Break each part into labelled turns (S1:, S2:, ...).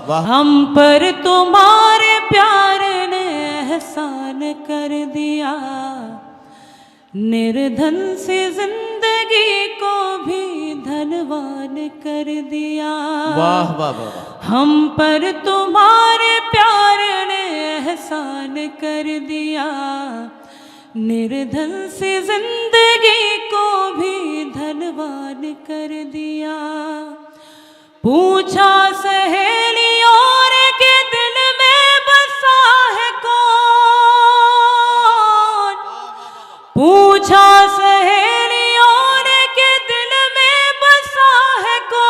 S1: वाह।
S2: हम पर तुम्हारे प्यार ने एहसान कर दिया, निर्धन से जिंदगी को भी धनवान कर दिया।
S1: वाह वाह वाह।
S2: हम पर तुम्हारे प्यार ने एहसान कर दिया, निर्धन से जिंदगी को भी धनवान कर दिया। पूछा सहेलियों के दिल में बसा है कौन, पूछा सहेलियों के दिल में बसा है कौन।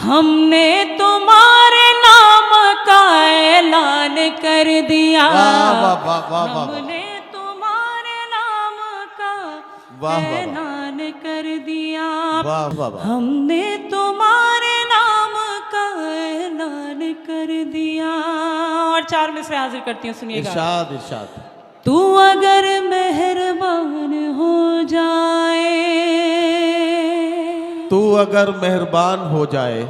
S2: हमने तुम्हारे नाम का ऐलान कर दिया, हमने तुम्हारे नाम का ऐलान कर दिया, हमने तुम्हारे नाम का ऐलान कर दिया। और 4 मिसरे हाजिर करती हूँ, सुनिएगा।
S1: इरशाद इरशाद।
S2: तू अगर मेहरबान हो जाए,
S1: तू अगर मेहरबान हो जाए,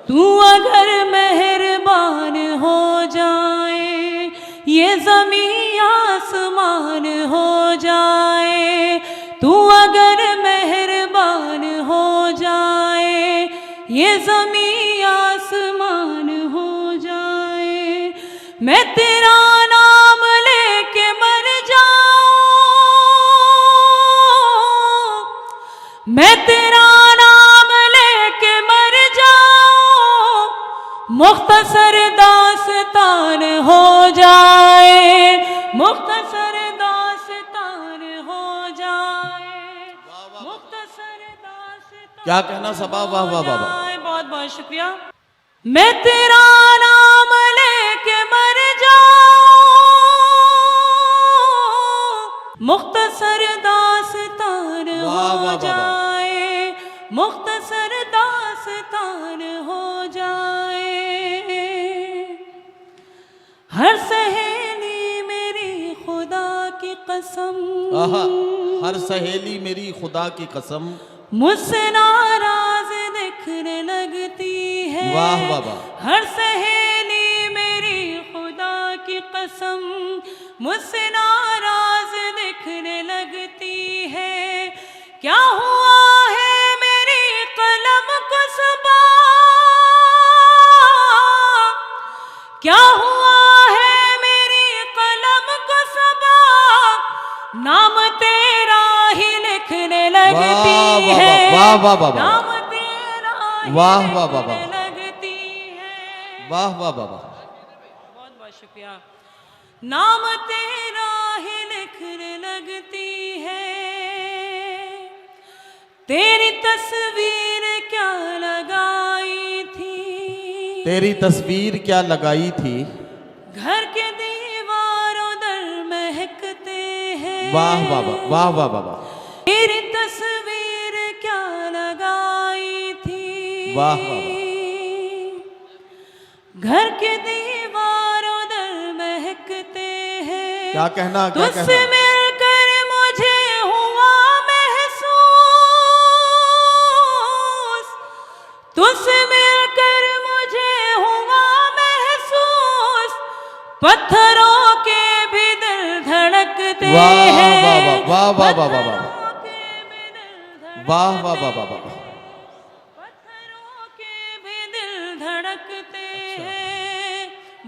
S2: तू अगर मेहरबान हो जाए, ये ज़मीं आसमान हो जाए। तू अगर मेहरबान हो जाए, ये ज़मीं आसमान हो जाए। मैं तेरा नाम लेके मर जाऊं, मैं तेरा नाम लेके मर जाऊं, मुख्तसर दास्तान हो जाए, मुख्तसर दास्तान हो जाए, मुख्तसर दास्तान।
S1: क्या कहना सबा। वाह वाह वाह।
S2: बहुत बहुत शुक्रिया। मैं तेरा नाम लेके मर जाऊं, मुख्तसर दास्तान हो जाए, मुख्तसर दास्तान हो जाए। हर सहेली मेरी खुदा की कसम,
S1: हर सहेली मेरी खुदा की कसम,
S2: मुझसे नाराज दिखने लगती है।
S1: वाह वाह वाह।
S2: हर सहेली मेरी खुदा की कसम, मुझसे नाराज दिखने लगती है। क्या हुआ है मेरी कलम को सबा, क्या हुआ है मेरी कलम को सबा, नाम तेरा ही लिखने लगती है।
S1: वाह वाह वाह।
S2: नाम तेरा ही
S1: वाह वाह वाह।
S2: लिखने लगती है।
S1: वाह वाह वाह।
S2: बहुत बहुत शुक्रिया। नाम तेरा ही लिखने लगती है। तेरी तस्वीर क्या लगाई थी,
S1: तेरी तस्वीर क्या लगाई थी,
S2: घर के दीवारों दर महकते हैं।
S1: वाह वाह वाह। वाह वाह वाह।
S2: तेरी तस्वीर क्या लगाई थी,
S1: वाह वाह।
S2: घर के दीवारों दर महकते हैं।
S1: क्या कहना, क्या
S2: तुझसे
S1: कहना।
S2: मिलकर मुझे हुआ महसूस, तुझसे मिलकर मुझे हुआ महसूस, पत्थरों के भी दिल धड़कते हैं।
S1: वाह वाह वाह वाह वाह वाह। वाह वाह वाह वाह।
S2: पत्थरों के भी दिल धड़कते हैं।